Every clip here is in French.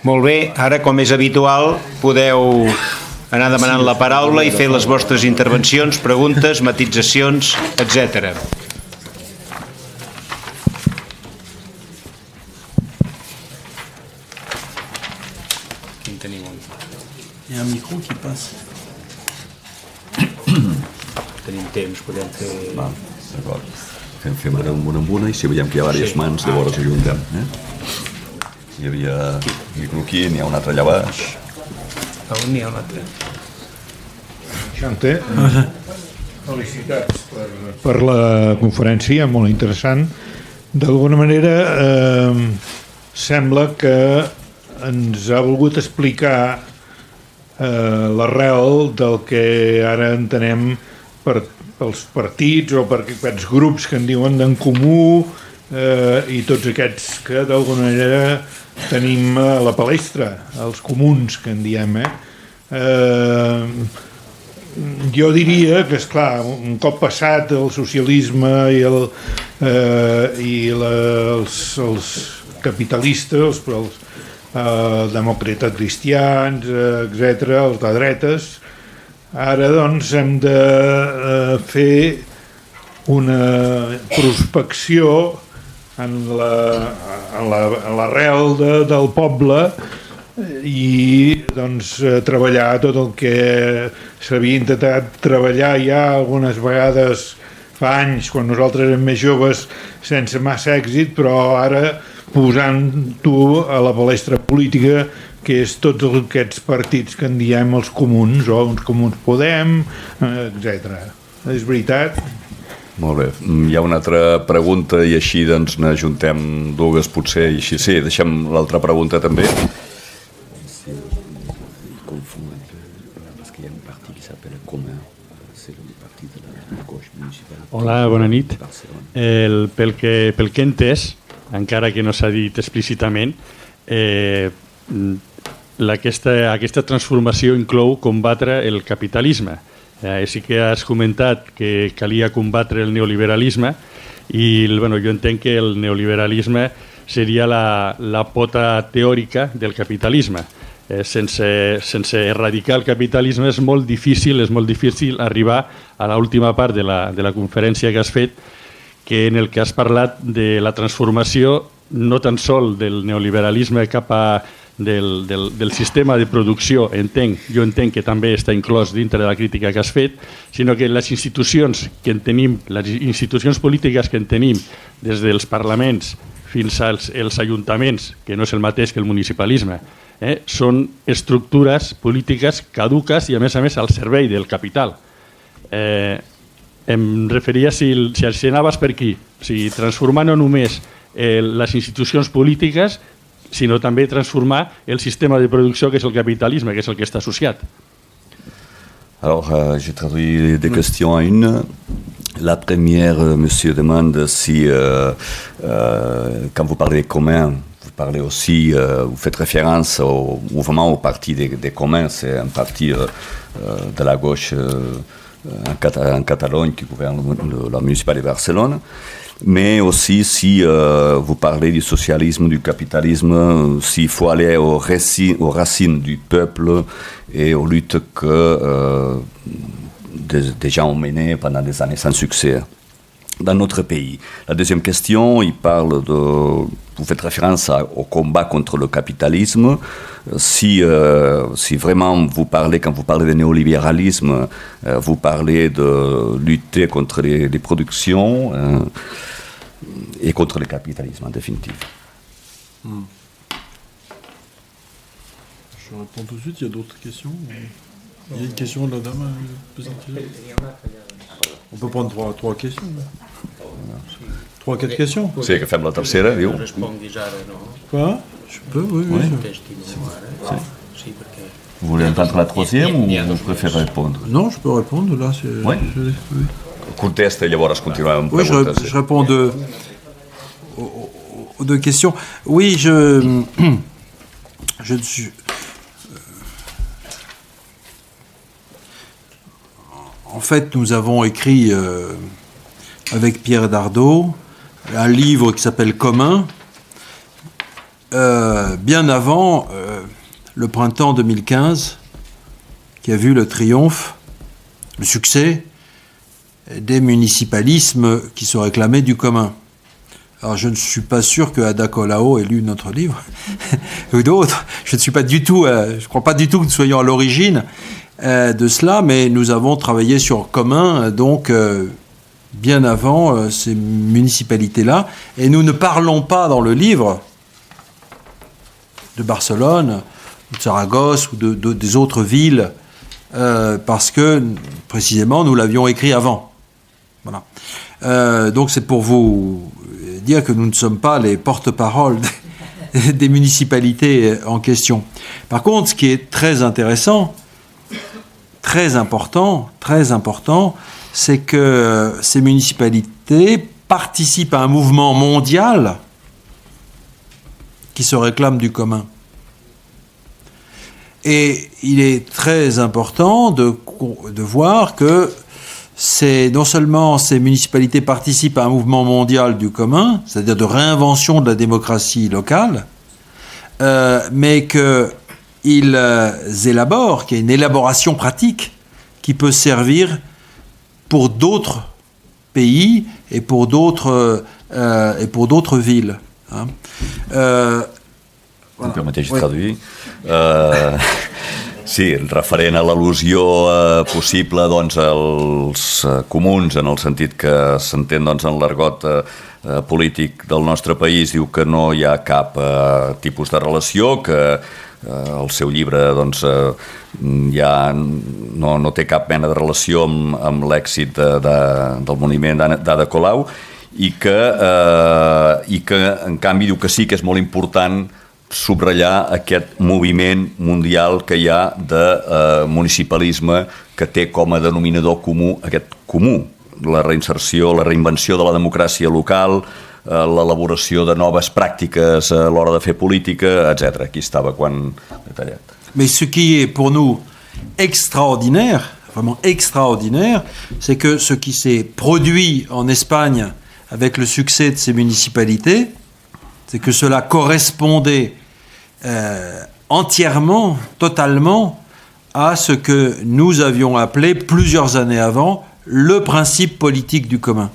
Molt bé, ara, com és habitual, podeu anar demanant la paraula i fer les vostres intervencions, preguntes, matitzacions, etc. Hi ha un micro qui passa. Tenim temps, podem fer... Va, d'acord. Fem ara una i si veiem que hi ha diverses mans, llavors ajuntem. Hi havia micro aquí, n'hi ha un altre allà baix. On n'hi ha un altre? Xante, felicitats per la conferència, molt interessant. D'alguna manera sembla que ens ha volgut explicar l'arrel del que ara entenem pels partits o per aquests grups que en diuen d'en comú i tots aquests que d'alguna manera tenim a la palestra, els comuns que en diem. Jo diria que, esclar, un cop passat el socialisme i els capitalistes, els demòcrates cristians, etc., els de dretes, ara doncs hem de fer una prospecció en l'arrel del poble i doncs treballar tot el que s'havia intentat treballar ja algunes vegades fa anys, quan nosaltres érem més joves, sense massa èxit, però ara posant-ho a la palestra política, que és tots aquests partits que en diem els comuns, o uns comuns Podem, etc. És veritat? Molt bé. Hi ha una altra pregunta i així doncs n'ajuntem dues potser, i així sí, deixem l'altra pregunta també. Hola, bona nit. Pel que he entès, encara que no s'ha dit explícitament, aquesta transformació inclou combatre el capitalisme. Sí que has comentat que calia combatre el neoliberalisme i jo entenc que el neoliberalisme seria la pota teòrica del capitalisme. Sense erradicar el capitalisme és molt difícil arribar a l'última part de la conferència que has fet, que en el que has parlat de la transformació no tan sol del neoliberalisme cap del sistema de producció, jo entenc que també està inclòs dintre de la crítica que has fet, sinó que les institucions que en tenim, les institucions polítiques que en tenim, des dels parlaments fins als ajuntaments, que no és el mateix que el municipalisme, són estructures polítiques caduques i a més al servei del capital. Em referia si anaves per aquí, si transformar no només les institucions polítiques, sinó també transformar el sistema de producció que és el capitalisme, que és el que està associat. Alors, j'ai traduit des questions à une. La première, monsieur demande si, quand vous parlez des communs, vous parlez aussi, vous faites référence au mouvement, au parti des communs, c'est un parti de la gauche en Catalogne qui gouverne la municipalité de Barcelone. Mais aussi si vous parlez du socialisme, du capitalisme, s'il faut aller aux racines du peuple et aux luttes que des gens ont menées pendant des années sans succès dans notre pays. La deuxième question, vous faites référence au combat contre le capitalisme. Si vraiment quand vous parlez de néolibéralisme, vous parlez de lutter contre les productions et contre le capitalisme en définitive. Je réponds tout de suite, il y a d'autres questions. Il y a une question de la dame. On peut prendre trois questions. 3-4 questions. Sí, que fem la tercera, diu. Quoi? Je peux, oui. Vous voulez entendre la troisième ou vous préférez répondre? Non, je peux répondre, là. Oui. Conteste, llavors continuem amb preguntes. Oui, je réponds aux deux questions. Oui, je suis... En fait, nous avons écrit avec Pierre Dardot un livre qui s'appelle Commun, bien avant le printemps 2015, qui a vu le triomphe, le succès des municipalismes qui se réclamaient du commun. Alors je ne suis pas sûr que Ada Colau ait lu notre livre, ou d'autres. Je ne suis pas du tout, je crois pas du tout que nous soyons à l'origine de cela, mais nous avons travaillé sur commun, donc bien avant ces municipalités-là. Et nous ne parlons pas dans le livre de Barcelone, de Saragosse ou des autres villes, parce que précisément nous l'avions écrit avant. Voilà. Donc c'est pour vous dire que nous ne sommes pas les porte-paroles des municipalités en question. Par contre, ce qui est très intéressant, très important, c'est que ces municipalités participent à un mouvement mondial qui se réclame du commun. Et il est très important de voir que non seulement ces municipalités participent à un mouvement mondial du commun, c'est-à-dire de réinvention de la démocratie locale, mais qu'ils élaborent, qu'il y a une élaboration pratique qui peut servir pour d'autres pays et pour d'autres villes. Hein. Voilà. Jo mateix traduir. Sí, referent a l'al·lusió possible doncs, als comuns, en el sentit que s'entén doncs, en l'argot polític del nostre país, diu que no hi ha cap tipus de relació, que el seu llibre doncs, ja no té cap mena de relació amb l'èxit del moviment d'Ada Colau i que en canvi diu que sí que és molt important subratllar aquest moviment mundial que hi ha de municipalisme que té com a denominador comú aquest comú, la reinserció, la reinvenció de la democràcia local, l'elaboració de noves pràctiques a l'hora de fer política, etc. Aquí estava quan detallat. Mais ce qui est pour nous extraordinaire, vraiment extraordinaire, c'est que ce qui s'est produit en Espagne avec le succès de ces municipalités, c'est que cela correspondait entièrement, totalement, à ce que nous avions appelé plusieurs années avant le principe politique du commun.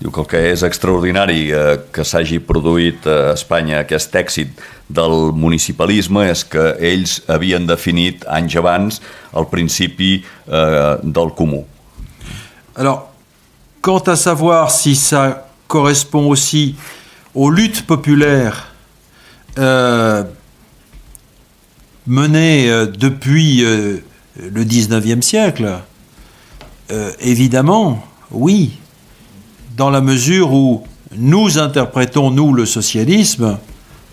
Diu que el que és extraordinari que s'hagi produït a Espanya aquest èxit del municipalisme és que ells havien definit anys abans el principi del comú. Alors, quant à savoir si ça correspond aussi aux luttes populaires menées depuis le 19e siècle, évidemment, oui, dans la mesure où nous interprétons, nous, le socialisme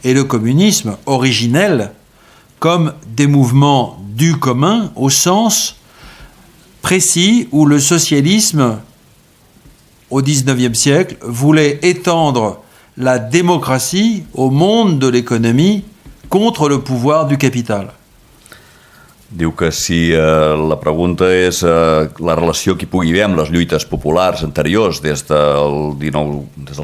et le communisme originels comme des mouvements du commun au sens précis où le socialisme, au 19e siècle, voulait étendre la démocratie au monde de l'économie contre le pouvoir du capital. Diu que si la pregunta és la relació que hi pugui haver amb les lluites populars anteriors des del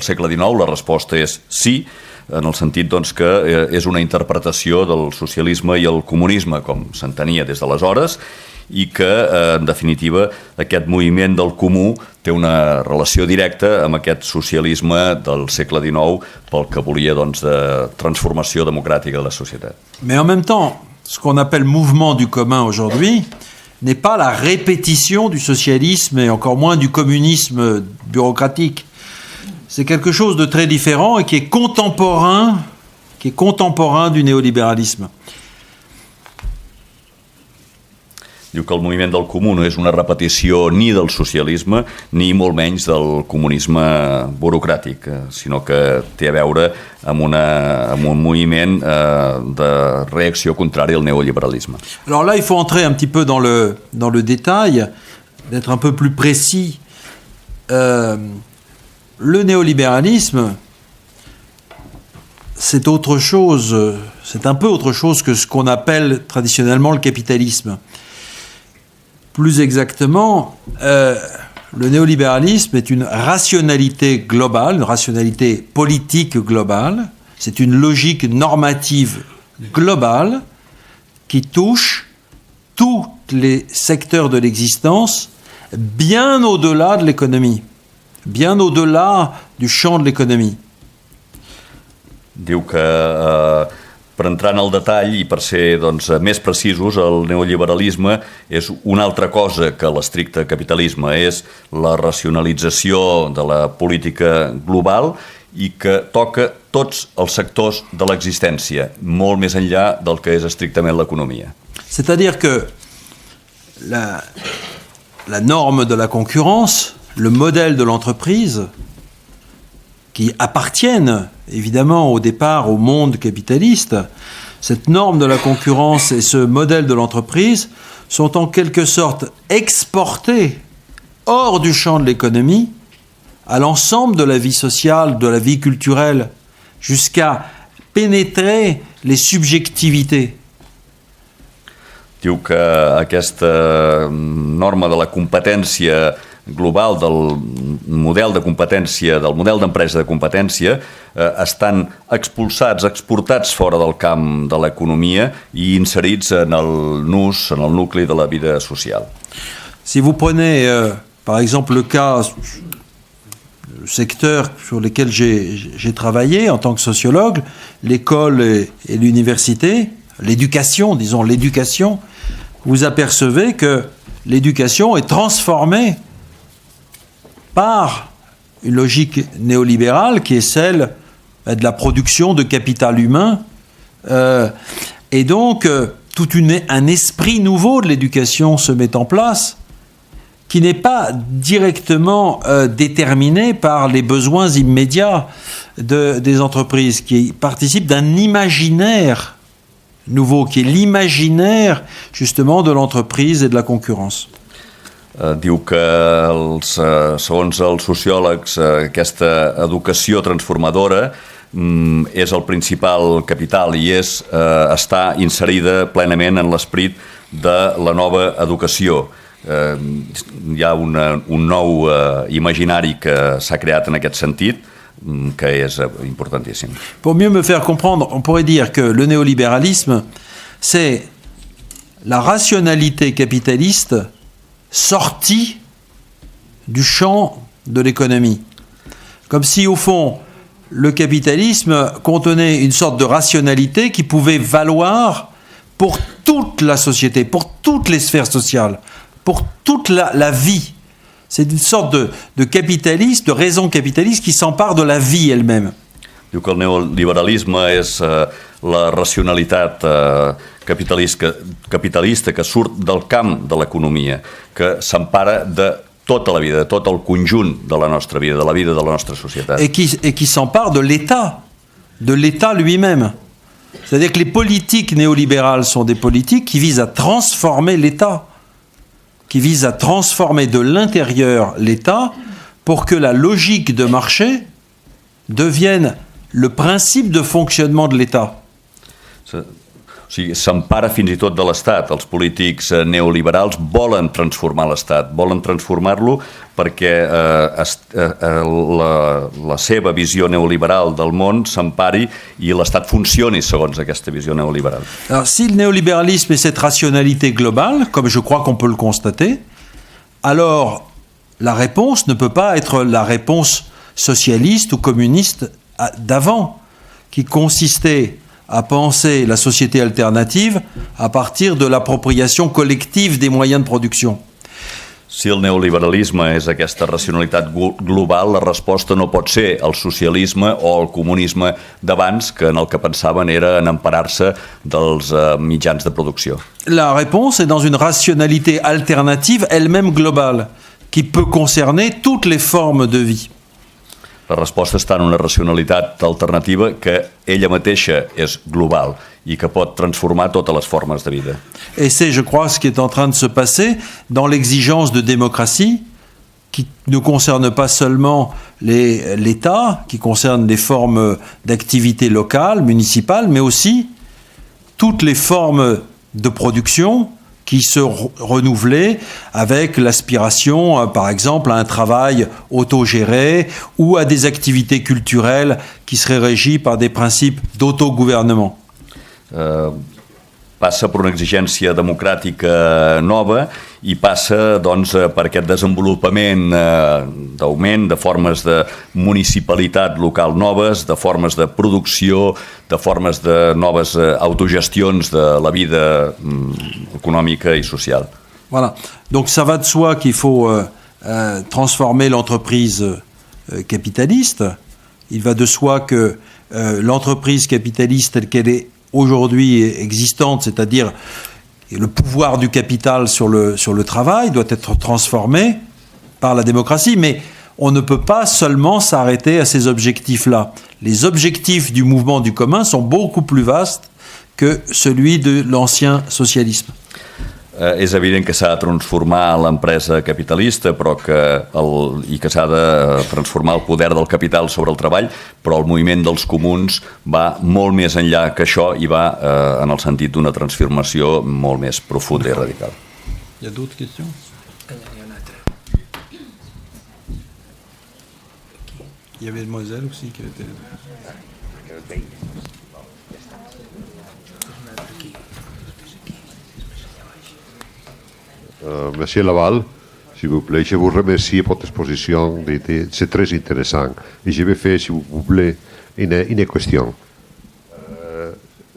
segle XIX, la resposta és sí, en el sentit doncs, que és una interpretació del socialisme i el comunisme com s'entenia des d'aleshores i que, en definitiva, aquest moviment del comú té una relació directa amb aquest socialisme del segle XIX pel que volia doncs, de transformació democràtica de la societat. Mais en même temps, ce qu'on appelle mouvement du commun aujourd'hui n'est pas la répétition du socialisme et encore moins du communisme bureaucratique. C'est quelque chose de très différent et qui est contemporain du néolibéralisme. Diu que el moviment del comú no és una repetició ni del socialisme ni molt menys del comunisme burocràtic, sinó que té a veure amb un moviment de reacció contrària al neoliberalisme. Alors là, il faut entrer un petit peu dans le détail, d'être un peu plus précis. Le néolibéralisme, c'est autre chose, c'est un peu autre chose que ce qu'on appelle traditionnellement le capitalisme. Plus exactement, le néolibéralisme est une rationalité globale, une rationalité politique globale. C'est une logique normative globale qui touche tous les secteurs de l'existence, bien au-delà de l'économie, bien au-delà du champ de l'économie. Diu que, per entrar en el detall i per ser doncs, més precisos, el neoliberalisme és una altra cosa que l'estricte capitalisme, és la racionalització de la política global i que toca tots els sectors de l'existència, molt més enllà del que és estrictament l'economia. C'est-à-dire que la norme de la concurrence, le modèle de l'entreprise, qui appartiennent évidemment au départ au monde capitaliste, cette norme de la concurrence et ce modèle de l'entreprise sont en quelque sorte exportés hors du champ de l'économie à l'ensemble de la vie sociale, de la vie culturelle, jusqu'à pénétrer les subjectivités. Diu que aquesta norma de la competència global, del model de competència, del model d'empresa de competència, estan expulsats, exportats fora del camp de l'economia i inserits en el nus, en el nucli de la vida social. Si vous prenez par exemple le cas, le secteur sur lequel j'ai travaillé en tant que sociologue, l'école et l'université, l'éducation, disons l'éducation, vous apercevez que l'éducation est transformée par une logique néolibérale qui est celle de la production de capital humain et donc tout un esprit nouveau de l'éducation se met en place qui n'est pas directement déterminé par les besoins immédiats des entreprises, qui participe d'un imaginaire nouveau, qui est l'imaginaire justement de l'entreprise et de la concurrence. Diu que, segons els sociòlegs, aquesta educació transformadora és el principal capital i està inserida plenament en l'esperit de la nova educació. Hi ha un nou imaginari que s'ha creat en aquest sentit, que és importantíssim. Pour mieux me faire comprendre, on pourrait dire que le néolibéralisme, c'est la rationalité capitaliste sortie du champ de l'économie. Comme si, au fond, le capitalisme contenait une sorte de rationalité qui pouvait valoir pour toute la société, pour toutes les sphères sociales, pour toute la vie. C'est une sorte de capitalisme, de raison capitaliste qui s'empare de la vie elle-même. Diu que el neoliberalisme és la racionalitat capitalista que surt del camp de l'economia, que s'empara de tota la vida, de tot el conjunt de la nostra vida, de la vida de la nostra societat. Et qui s'empare de l'État lui-même. C'est-à-dire que les politiques néolibérales sont des politiques qui visent à transformer l'État, qui visent à transformer de l'intérieur l'État pour que la logique de marché devienne le principe de fonctionnement de l'État. O sigui, s'empara fins i tot de l'Estat. Els polítics neoliberals volen transformar l'Estat, volen transformar-lo perquè la seva visió neoliberal del món s'empari i l'Estat funcioni segons aquesta visió neoliberal. Alors, si le néolibéralisme est cette rationalité globale, comme je crois qu'on peut le constater, alors la réponse ne peut pas être la réponse socialiste ou communiste d'avant, qui consistait à penser la société alternative à partir de l'appropriation collective des moyens de production. Si el neoliberalisme és aquesta racionalitat global, la resposta no pot ser el socialisme o el comunisme d'abans, que en el que pensaven era en emparar-se dels mitjans de producció. La réponse est dans une rationalité alternative, elle-même globale, qui peut concerner toutes les formes de vie. La resposta està en una racionalitat alternativa que ella mateixa és global i que pot transformar totes les formes de vida. Et c'est, je crois, ce qui est en train de se passer dans l'exigence de démocratie qui ne concerne pas seulement l'État, qui concerne les formes d'activité locale, municipale, mais aussi toutes les formes de production qui se renouvelaient avec l'aspiration, par exemple, à un travail autogéré ou à des activités culturelles qui seraient régies par des principes d'autogouvernement. passa per una exigència democràtica nova i passa doncs, per aquest desenvolupament d'augment de formes de municipalitat local noves, de formes de producció, de formes de noves autogestions de la vida économique et sociale. Voilà. Donc ça va de soi qu'il faut transformer l'entreprise capitaliste. Il va de soi que l'entreprise capitaliste telle qu'elle est aujourd'hui existante, c'est-à-dire le pouvoir du capital sur le travail, doit être transformé par la démocratie. Mais on ne peut pas seulement s'arrêter à ces objectifs-là. Les objectifs du mouvement du commun sont beaucoup plus vastes que celui de l'ancien socialisme. És evident que s'ha de transformar l'empresa capitalista i que s'ha de transformar el poder del capital sobre el treball, però el moviment dels comuns va molt més enllà que això i va en el sentit d'una transformació molt més profunda i radical. Hi ha d'autres questions? Il y avait Mademoiselle aussi qui était... Monsieur Laval, s'il vous plaît, je vous remercie pour votre exposition, c'est très intéressant. Et je vais faire, s'il vous plaît, une question.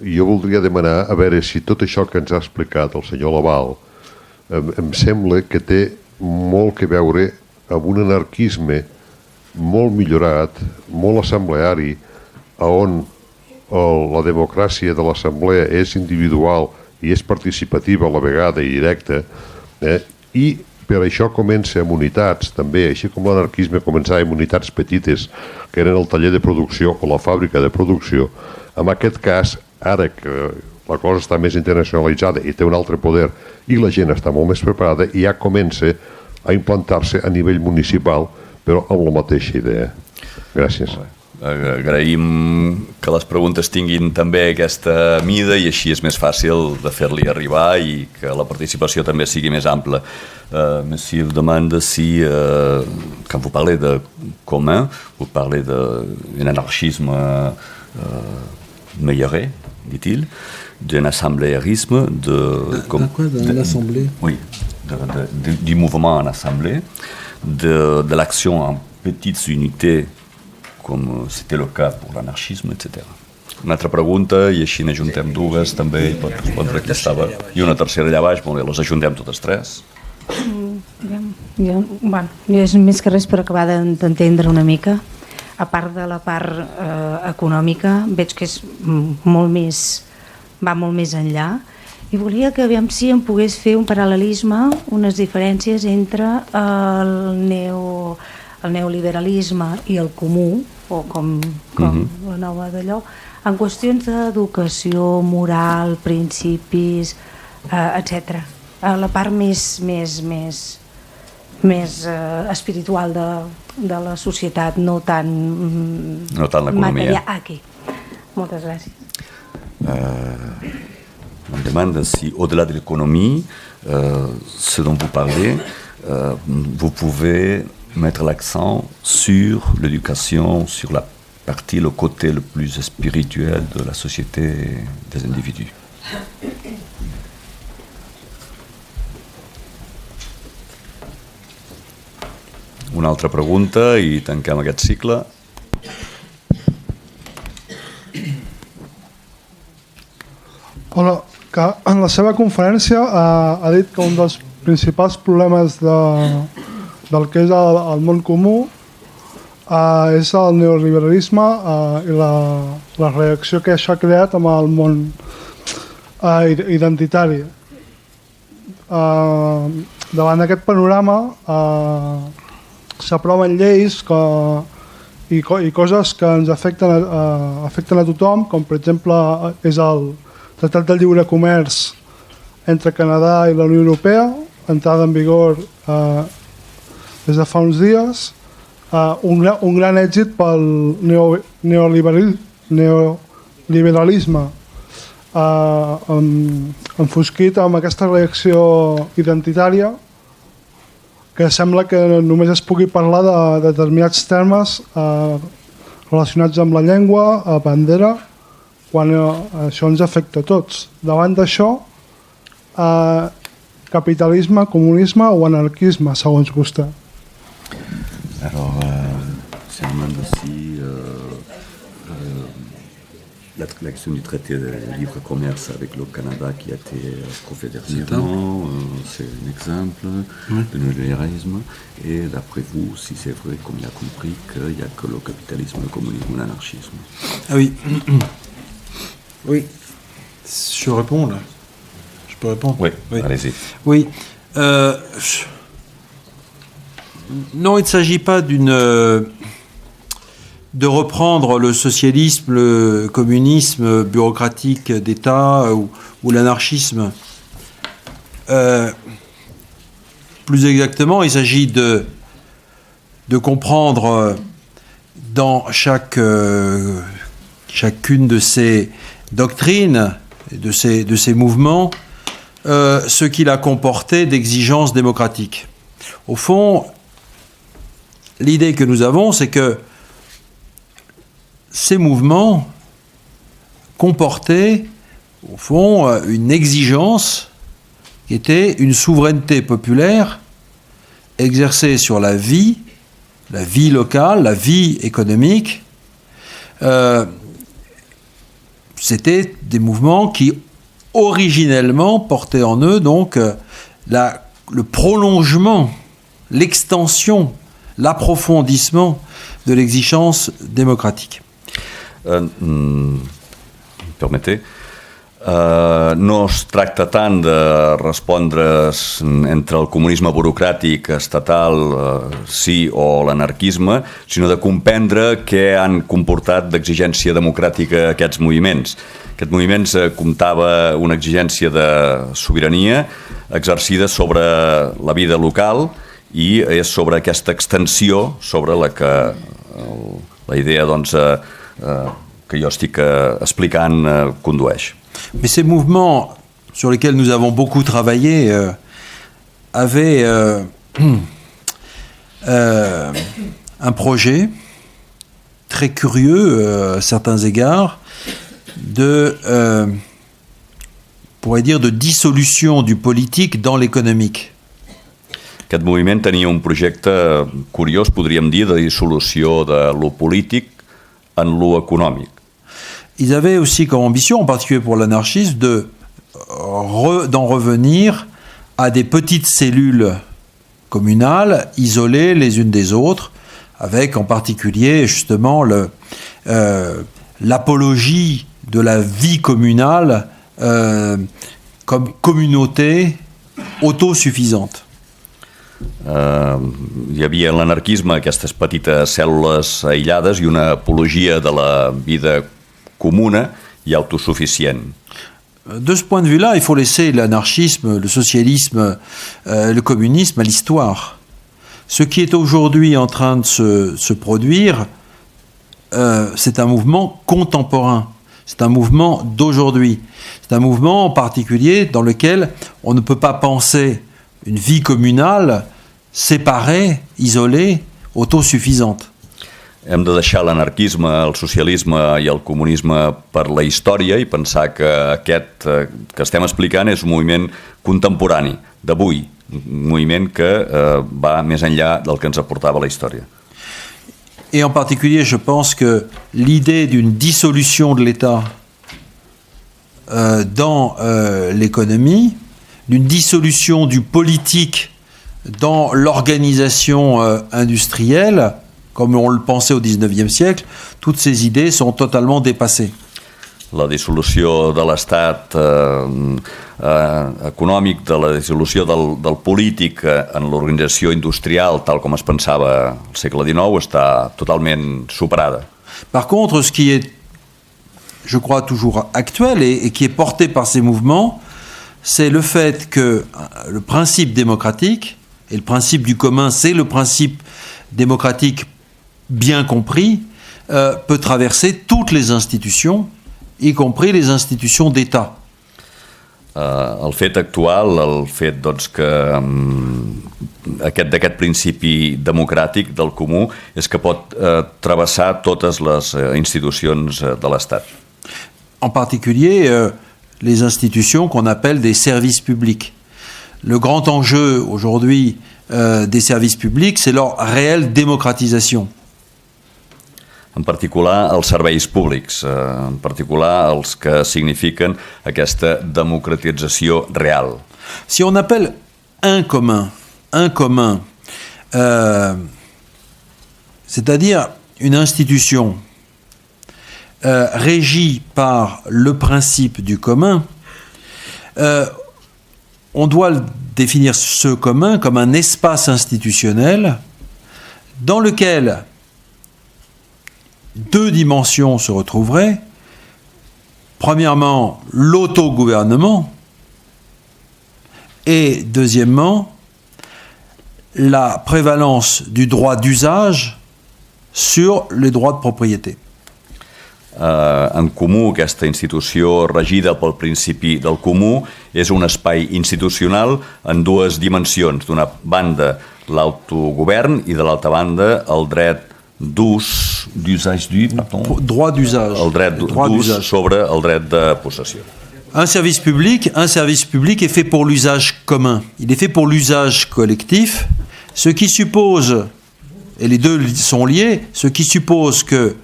Jo voldria demanar a veure si tot això que ens ha explicat el senyor Laval em sembla que té molt que veure amb un anarquisme molt millorat, molt assembleari, on la democràcia de l'assemblea és individual i és participativa a la vegada i directa, i per això comença amb unitats també, així com l'anarquisme començava amb unitats petites que eren el taller de producció o la fàbrica de producció. En aquest cas, ara que la cosa està més internacionalitzada i té un altre poder i la gent està molt més preparada, ja comença a implantar-se a nivell municipal, però amb la mateixa idea. Gràcies. Agraïm que les preguntes tinguin també aquesta mida i així és més fàcil de fer-li arribar i que la participació també sigui més ampla. Monsieur demande si, quand vous parlez de commun, vous parlez d'un anarchisme meilleuré, dit-il, d'un assembléarisme, D'un assemblée? Oui, du mouvement en assemblée, de l'action en petites unités com c'était le cas pour l'anarchisme, etc. Una altra pregunta, i així n'ajuntem dues, també hi pot respondre qui estava. I una tercera allà baix, molt bé, les ajuntem totes tres. Jo és més que res per acabar d'entendre una mica. A part de la part econòmica, veig que és va molt més enllà. I volia que aviam si em pogués fer un paral·lelisme, unes diferències entre el neoliberalisme i el comú, o com la nova d'allò, en qüestions d'educació, moral, principis, etc. La part més espiritual de la societat, no tant l'economia. Aquí. Moltes gràcies. On demande si, au-delà de l'économie, ce dont vous parlez, vous pouvez mettre l'accent sur l'éducation, sur la partie, le côté le plus spirituel de la société des individus. Una altra pregunta i tanquem aquest cicle. Hola, que en la seva conferència ha dit que un dels principals problemes del que és el món comú és el neoliberalisme i la reacció que això ha creat amb el món identitari. Davant d'aquest panorama s'aproven lleis i coses que ens afecten a tothom, com per exemple és el Tractat de Lliure Comerç entre Canadà i la Unió Europea, entrada en vigor des de fa uns dies, un gran èxit pel neoliberalisme enfosquit amb aquesta reacció identitària que sembla que només es pugui parlar de determinats termes relacionats amb la llengua, bandera quan això ens afecta a tots. Davant d'això, capitalisme, comunisme o anarquisme, segons vostè? Alors, c'est un aussi la question du traité de libre-commerce avec le Canada qui a été approuvé dernièrement, c'est un exemple de néolibéralisme. Et d'après vous, si c'est vrai, comme il a compris, qu'il n'y a que le capitalisme, le communisme ou l'anarchisme. Ah oui. Oui. Je réponds là. Je peux répondre? Oui, allez-y. Oui. Non, il ne s'agit pas de reprendre le socialisme, le communisme bureaucratique d'État ou l'anarchisme. Plus exactement, il s'agit de comprendre dans chacune de ces doctrines, de ces mouvements, ce qu'il a comporté d'exigences démocratiques. Au fond, l'idée que nous avons, c'est que ces mouvements comportaient, au fond, une exigence qui était une souveraineté populaire exercée sur la vie locale, la vie économique. C'était des mouvements qui, originellement, portaient en eux donc le prolongement, l'extension, l'approfondissement de l'exigence démocratique. Permettez. No es tracta tant de respondre entre el comunisme burocràtic estatal, sí, o l'anarquisme, sinó de comprendre què han comportat d'exigència democràtica aquests moviments. Aquests moviments comptava una exigència de sobirania exercida sobre la vida local i és sobre aquesta extensió sobre la que la idea que jo estic explicant condueix. Mais ces mouvements sur lesquels nous avons beaucoup travaillé avaient un projet très curieux à certains égards de dissolution du politique dans l'économique. Aquest moviment tenia un projecte curiós, podríem dir, de dissolució de lo polític en lo econòmic. Ils avaient aussi comme ambition, en particulier pour l'anarchisme, d'en revenir à des petites cellules communales, isolées les unes des autres, avec en particulier justement l'apologie de la vie communale comme communauté autosuffisante. Hi havia en l'anarquisme aquestes petites cèl·lules aïllades i una apologia de la vida commune et autosuffisante. De ce point de vue-là, il faut laisser l'anarchisme, le socialisme, le communisme à l'histoire. Ce qui est aujourd'hui en train de se produire, c'est un mouvement contemporain. C'est un mouvement d'aujourd'hui. C'est un mouvement en particulier dans lequel on ne peut pas penser une vie communale séparée, isolée, autosuffisante. Hem de deixar l'anarquisme, el socialisme i el comunisme per la història i pensar que aquest que estem explicant és un moviment contemporani, d'avui, un moviment que va més enllà del que ens aportava la història. Et en particulier, je pense que l'idée d'une dissolution de l'État dans l'économie, d'une dissolution du politique dans l'organisation industrielle, comme on le pensait au XIXe siècle, toutes ces idées sont totalement dépassées. La dissolució de l'estat econòmic, de la dissolució del polític en l'organització industrial, tal com es pensava al segle XIX, està totalment superada. Par contre, ce qui est, je crois, toujours actuel et qui est porté par ces mouvements, c'est le fait que le principe démocratique, et le principe du commun, c'est le principe démocratique bien compris, peut traverser toutes les institutions, y compris les institutions d'État. El fet actual, el fet que d'aquest principi democràtic del comú és que pot travessar totes les institucions de l'Estat. en particulier les institutions qu'on appelle des services publics. Le grand enjeu aujourd'hui des services publics, c'est leur réelle démocratisation. En particular, els serveis públics, en particular els que signifiquen aquesta democratització real. Si on appelle un commun, c'est-à-dire une institution régie par le principe du commun, on doit définir ce commun comme un espace institutionnel dans lequel deux dimensions se retrouveraient. Premièrement, l'autogouvernement et deuxièmement, la prévalence du droit d'usage sur les droits de propriété. En comú, aquesta institució regida pel principi del comú és un espai institucional en dues dimensions. D'una banda, l'autogovern i de l'altra banda, el dret d'ús, droit d'usage. El dret d'ús sobre el dret de possessió. Un service public est fait pour l'usage commun. Il est fait pour l'usage collectif, ce qui suppose, et les deux sont liés, ce qui suppose que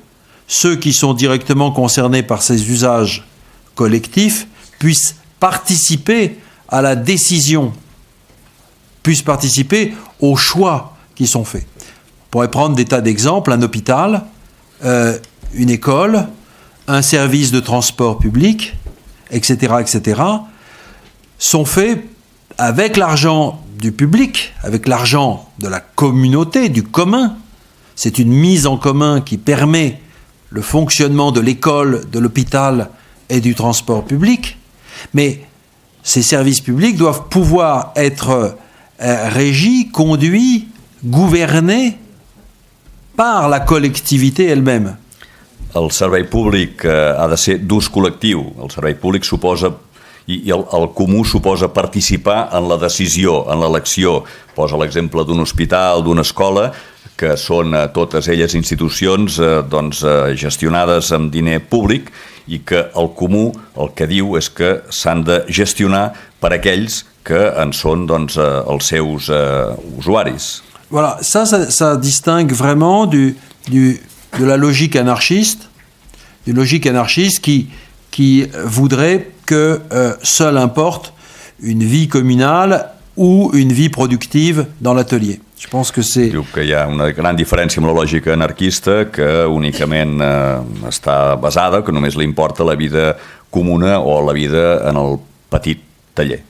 ceux qui sont directement concernés par ces usages collectifs puissent participer à la décision, puissent participer aux choix qui sont faits. On pourrait prendre des tas d'exemples, un hôpital, une école, un service de transport public, etc., sont faits avec l'argent du public, avec l'argent de la communauté, du commun. C'est une mise en commun qui permet le fonctionnement de l'école, de l'hôpital et du transport public. Mais ces services publics doivent pouvoir être régis, conduits, gouvernés par la collectivité elle-même. El servei públic ha de ser d'ús col·lectiu. El servei públic suposa, i el comú suposa participar en la decisió, en l'elecció. Posa l'exemple d'un hospital, d'una escola, que són totes elles institucions gestionades amb diner públic i que el comú el que diu és que s'han de gestionar per aquells que en són els seus usuaris. Voilà, ça distingue vraiment de la logique anarchiste, d'une logique anarchiste qui voudrait que seul importe une vie communale ou une vie productive dans l'atelier. Je pense que c'est... Diu que hi ha una gran diferència amb la lògica anarquista que únicament està basada, que només li importa la vida comuna o la vida en el petit taller.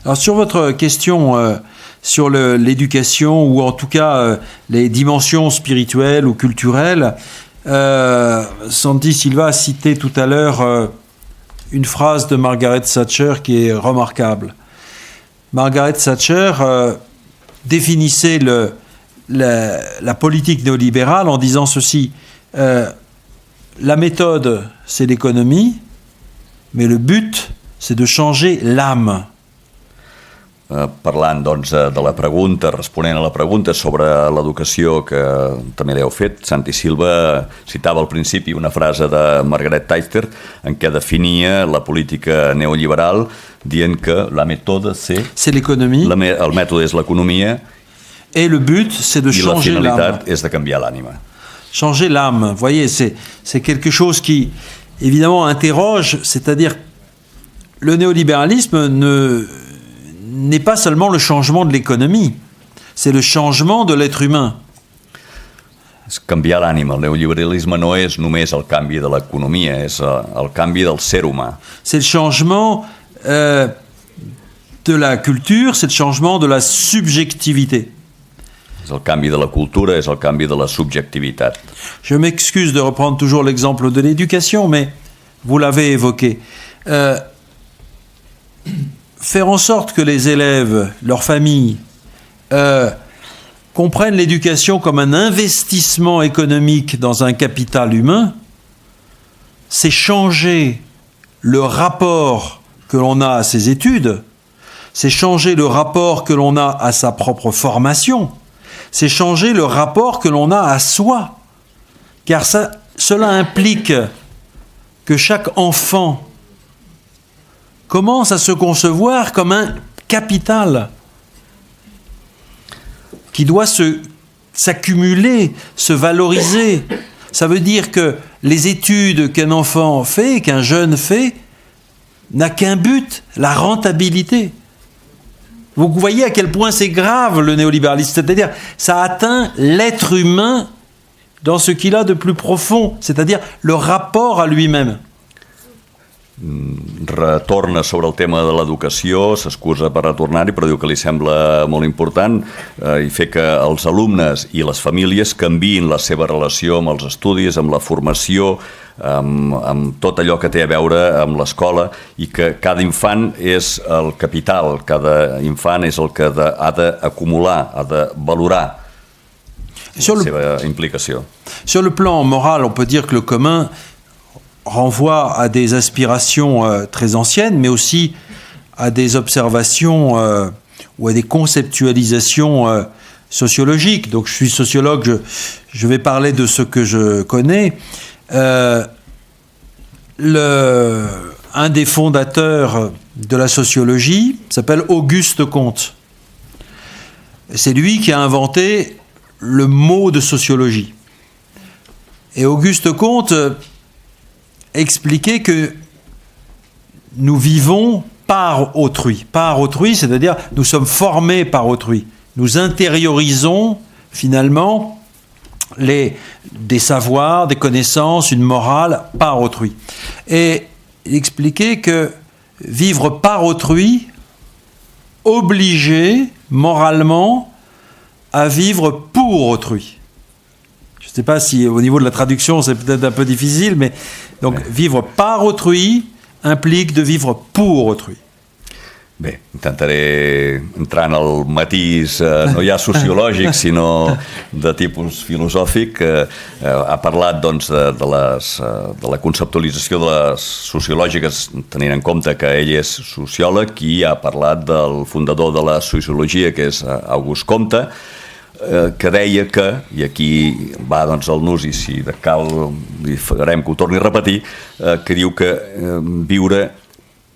Alors sur votre question sur l'éducation ou en tout cas les dimensions spirituelles ou culturelles, Santi Silva a cité tout à l'heure une phrase de Margaret Thatcher qui est remarquable. Margaret Thatcher définissait la politique néolibérale en disant ceci: la méthode, c'est l'économie, mais le but, c'est de changer l'âme. Parlant de la pregunta, responent a la pregunta sobre l'educació que també l'heu fet, Santi Silva citava al principi una frase de Margaret Thatcher en què definia la política neoliberal dient que la méthode c'est l'économie, el mètode és l'economia et le but c'est de changer l'âme. I la finalitat és de canviar l'ànima. Changer l'âme, vous voyez, c'est quelque chose qui évidemment interroge, c'est-à-dire le néolibéralisme n'est pas seulement le changement de l'économie, c'est le changement de l'être humain. Canviar l'ànima. El neoliberalisme no és només el canvi de l'economia, és el canvi del ser humà. C'est le changement de la culture, c'est le changement de la subjectivité. És el canvi de la cultura, és el canvi de la subjectivitat. Je m'excuse de reprendre toujours l'exemple de l'éducation, mais vous l'avez évoqué. Faire en sorte que les élèves, leurs familles, comprennent l'éducation comme un investissement économique dans un capital humain, c'est changer le rapport que l'on a à ses études, c'est changer le rapport que l'on a à sa propre formation, c'est changer le rapport que l'on a à soi. Car cela implique que chaque enfant commence à se concevoir comme un capital qui doit s'accumuler, se valoriser. Ça veut dire que les études qu'un enfant fait, qu'un jeune fait, n'a qu'un but, la rentabilité. Vous voyez à quel point c'est grave le néolibéralisme, c'est-à-dire ça atteint l'être humain dans ce qu'il a de plus profond, c'est-à-dire le rapport à lui-même. Retorna sobre el tema de l'educació, s'excusa per retornar-hi, però diu que li sembla molt important i fer que els alumnes i les famílies canviïn la seva relació amb els estudis, amb la formació, amb tot allò que té a veure amb l'escola, i que cada infant és el capital, cada infant és el que ha d'acumular, ha de valorar la seva implicació. Sur le plan moral, on peut dire que le commun renvoie à des aspirations très anciennes, mais aussi à des observations ou à des conceptualisations sociologiques. Donc je suis sociologue, je vais parler de ce que je connais. Un des fondateurs de la sociologie s'appelle Auguste Comte. C'est lui qui a inventé le mot de sociologie. Et Auguste Comte expliquer que nous vivons par autrui. Par autrui, c'est-à-dire nous sommes formés par autrui. Nous intériorisons finalement des savoirs, des connaissances, une morale par autrui. Et expliquer que vivre par autrui obligeait moralement à vivre pour autrui. Je ne sais pas si au niveau de la traduction c'est peut-être un peu difficile, mais donc vivre par autrui implique de vivre pour autrui. Bé, intentaré entrar en el matís no ja sociològic, sinó de tipus filosòfic. Ha parlat doncs, de la conceptualització de les sociològiques, tenint en compte que ell és sociòleg, i ha parlat del fundador de la sociologia, que és Auguste Comte, que deia que, i aquí va doncs, el nus, i si de cal li farem que ho torni a repetir, que diu que viure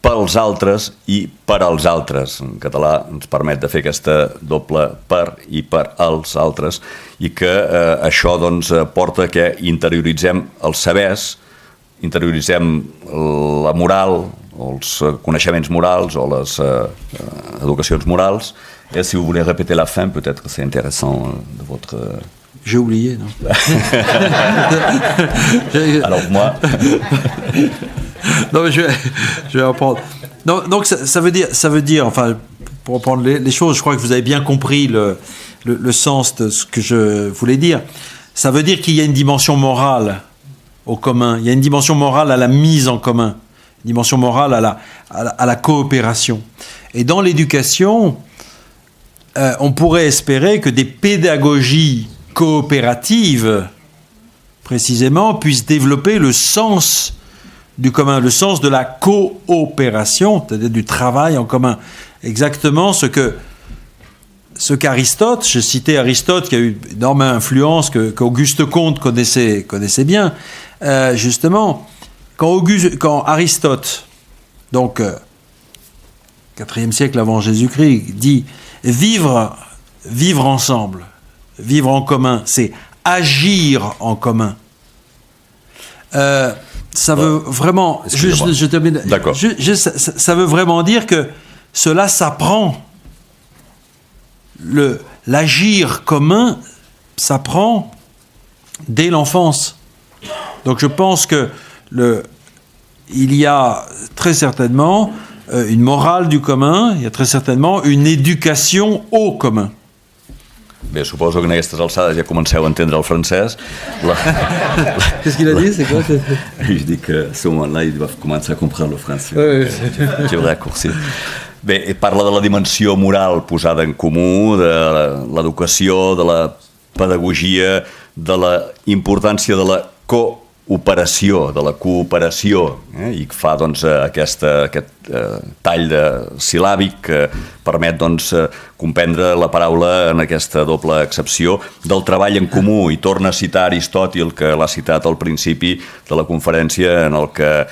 pels altres i per als altres, en català ens permet de fer aquesta doble per i per als altres, i que això doncs, porta que interioritzem els sabers, interioritzem la moral, els coneixements morals o les educacions morals. Et si vous voulez répéter la fin, peut-être que c'est intéressant de votre... J'ai oublié, non? Alors moi... Non, mais je vais reprendre. Non, donc ça veut dire, enfin, pour reprendre les choses, je crois que vous avez bien compris le sens de ce que je voulais dire. Ça veut dire qu'il y a une dimension morale au commun, il y a une dimension morale à la mise en commun, une dimension morale à la coopération. Et dans l'éducation, on pourrait espérer que des pédagogies coopératives, précisément, puissent développer le sens du commun, le sens de la coopération, c'est-à-dire du travail en commun. Exactement ce qu'Aristote, je citais Aristote qui a eu énormément d'influence, qu'Auguste Comte connaissait bien, justement, quand Aristote, donc 4e siècle avant Jésus-Christ, dit vivre ensemble, vivre en commun, c'est agir en commun. Ça veut vraiment... Je termine. D'accord. Ça veut vraiment dire que cela s'apprend. L'agir commun s'apprend dès l'enfance. Donc je pense que il y a très certainement une morale du commun, il y a très certainement une éducation au commun. Bé, suposo que en aquestes alçades ja comenceu a entendre el francès. Qu'est-ce qu'il a dit? C'est quoi? Je dis que à ce moment-là, il va començar a comprendre le français. Je voudrais raccourcir. Bé, parla de la dimensió moral posada en comú, de l'educació, de la pedagogia, de la importància de la operació, de la cooperació, i fa doncs, aquest tall silàbic que permet doncs, comprendre la paraula en aquesta doble accepció del treball en comú, i torna a citar Aristòtil, que l'ha citat al principi de la conferència, en el que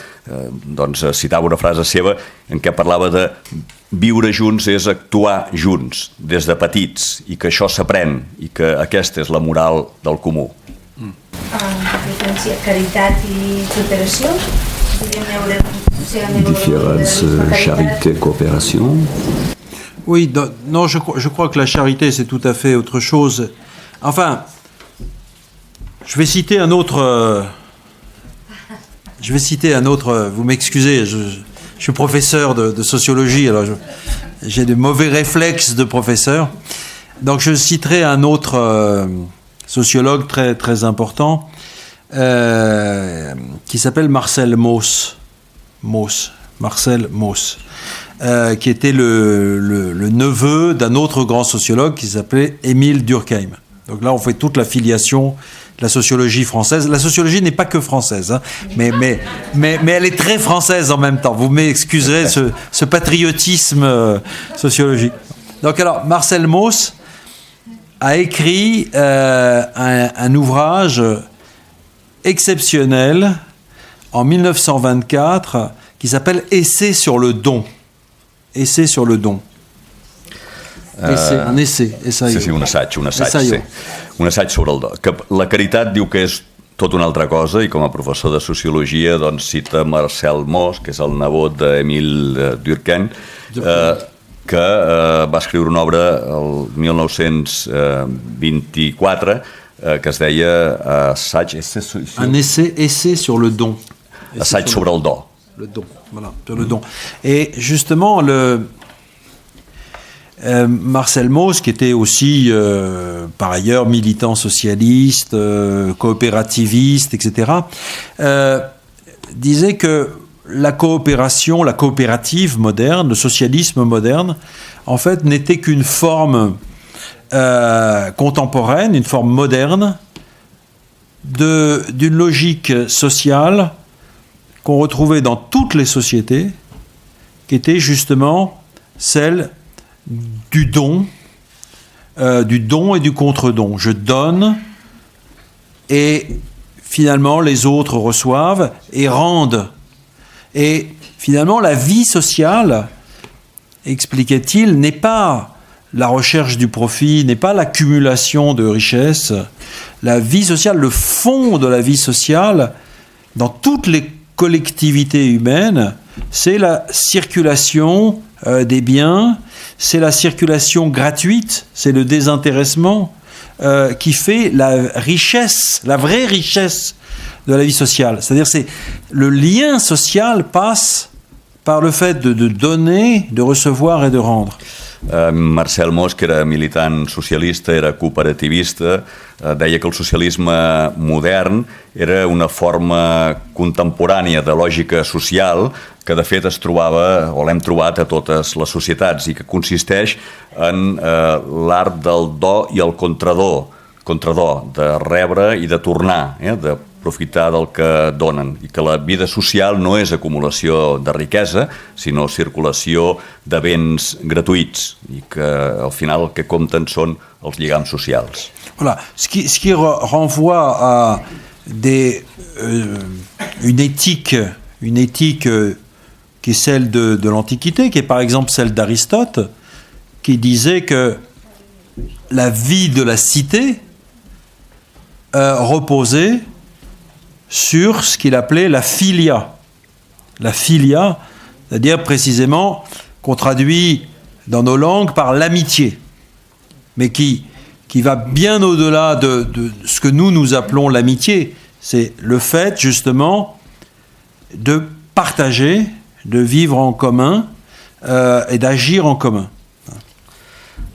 doncs, citava una frase seva en què parlava de viure junts és actuar junts des de petits, i que això s'aprèn, i que aquesta és la moral del comú. Caritat i cooperació? Différence, charité, coopération. Oui, non, je crois que la charité, c'est tout à fait autre chose. Enfin, je vais citer un autre... vous m'excusez, je suis professeur de sociologie, alors j'ai de mauvais réflexes de professeur. Donc je citerai un autre sociologue très, très important, qui s'appelle Marcel Mauss. Marcel Mauss, qui était le neveu d'un autre grand sociologue qui s'appelait Émile Durkheim. Donc là, on fait toute la filiation de la sociologie française. La sociologie n'est pas que française, hein, mais elle est très française en même temps. Vous m'excuserez ce patriotisme sociologique. Donc alors, Marcel Mauss a écrit un ouvrage exceptionnel en 1924 qui s'appelle Essai sur le don. Essai sur le don. Un essai. Sí, un assaig, sí. Un assaig sobre el do. Que la caritat diu que és tot una altra cosa, i com a professor de sociologia doncs cita Marcel Mauss, que és el nebot d'Émile Durkheim, que va escriure una obra el 1924 que es deia assaig... Un essai sur le don. Assaig sobre el do. Le don, voilà, sur le don. Et justement, Marcel Mauss, qui était aussi par ailleurs militant socialiste, coopérativiste, etc., disait que la coopération, la coopérative moderne, le socialisme moderne, en fait, n'était qu'une forme contemporaine, une forme moderne d'une logique sociale qu'on retrouvait dans toutes les sociétés, qui était justement celle du don et du contre-don. Je donne et finalement les autres reçoivent et rendent. Et finalement la vie sociale, expliquait-il, n'est pas la recherche du profit, n'est pas l'accumulation de richesses. La vie sociale, le fond de la vie sociale, dans toutes les collectivités humaines, c'est la circulation des biens, c'est la circulation gratuite, c'est le désintéressement qui fait la richesse, la vraie richesse de la vie sociale. C'est-à-dire c'est le lien social passe par le fait de donner, de recevoir et de rendre. Marcel Mauss, que era militant socialista, era cooperativista, deia que el socialisme modern era una forma contemporània de lògica social que de fet es trobava, o l'hem trobat a totes les societats, i que consisteix en l'art del do i el contrador, de rebre i de tornar, de aprofitar del que donen, i que la vida social no és acumulació de riquesa, sinó circulació de béns gratuïts, i que al final el que compten són els lligams socials. Voilà, ce qui renvoie à une éthique qui est celle de l'Antiquité, qui est par exemple celle d'Aristote, qui disait que la vie de la cité reposait sur ce qu'il appelait la philia. La philia, c'est-à-dire précisément qu'on traduit dans nos langues par l'amitié, mais qui va bien au-delà de ce que nous appelons l'amitié. C'est le fait justement de partager, de vivre en commun et d'agir en commun.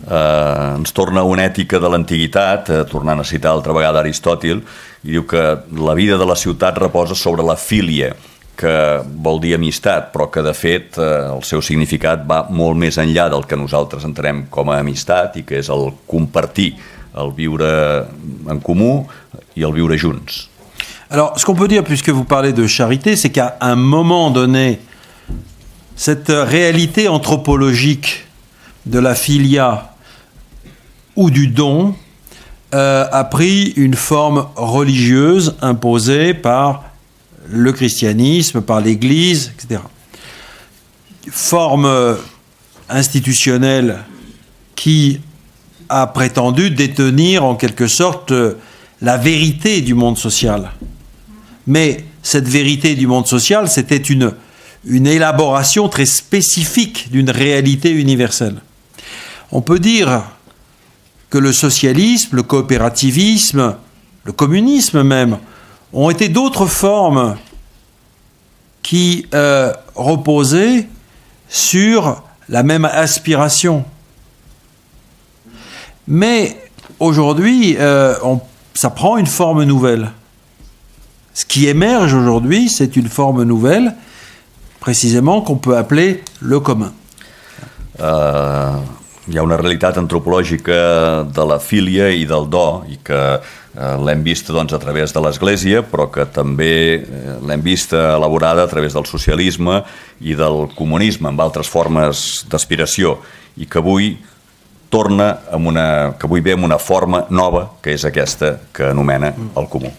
Ens torna una ètica de l'antiguitat, tornant a citar altra vegada Aristòtil, i diu que la vida de la ciutat reposa sobre la filia, que vol dir amistat, però que de fet el seu significat va molt més enllà del que nosaltres entenem com a amistat, i que és el compartir, el viure en comú i el viure junts. Alors, ce qu'on peut dire, puisque vous parlez de charité, c'est qu'à un moment donné, cette réalité anthropologique de la filia ou du don a pris une forme religieuse imposée par le christianisme, par l'Église, etc. Forme institutionnelle qui a prétendu détenir en quelque sorte la vérité du monde social. Mais cette vérité du monde social, c'était une élaboration très spécifique d'une réalité universelle. On peut dire que le socialisme, le coopérativisme, le communisme même, ont été d'autres formes qui reposaient sur la même aspiration. Mais aujourd'hui, ça prend une forme nouvelle. Ce qui émerge aujourd'hui, c'est une forme nouvelle, précisément, qu'on peut appeler le commun. Hi ha una realitat antropològica de la filia i del do, i que l'hem vista doncs, a través de l'Església, però que també l'hem vista elaborada a través del socialisme i del comunisme, amb altres formes d'aspiració, i que avui torna que avui ve amb una forma nova, que és aquesta que anomena el comú.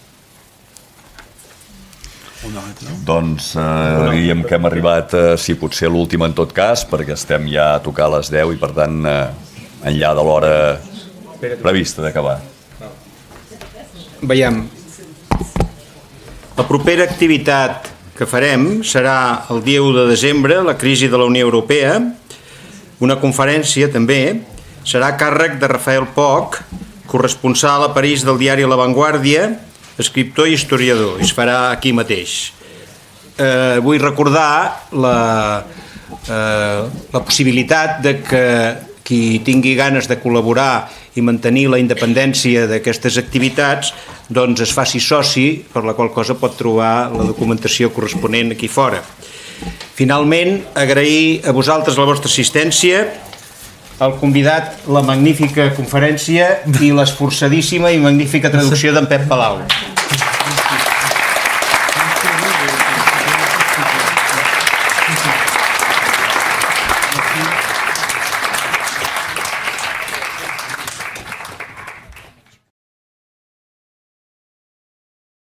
Doncs diríem que hem arribat, si potser l'últim en tot cas, perquè estem ja a tocar a les 10 i per tant enllà de l'hora prevista d'acabar. Veiem. La propera activitat que farem serà el dia 1 de desembre, la crisi de la Unió Europea, una conferència també, serà a càrrec de Rafael Poch, corresponsal a París del diari La Vanguardia, escriptor i historiador, i es farà aquí mateix. Vull recordar la possibilitat de que qui tingui ganes de col·laborar i mantenir la independència d'aquestes activitats doncs es faci soci, per la qual cosa pot trobar la documentació corresponent aquí fora. Finalment, agrair a vosaltres la vostra assistència, al convidat la magnífica conferència i l'esforçadíssima i magnífica traducció d'en Pep Palau.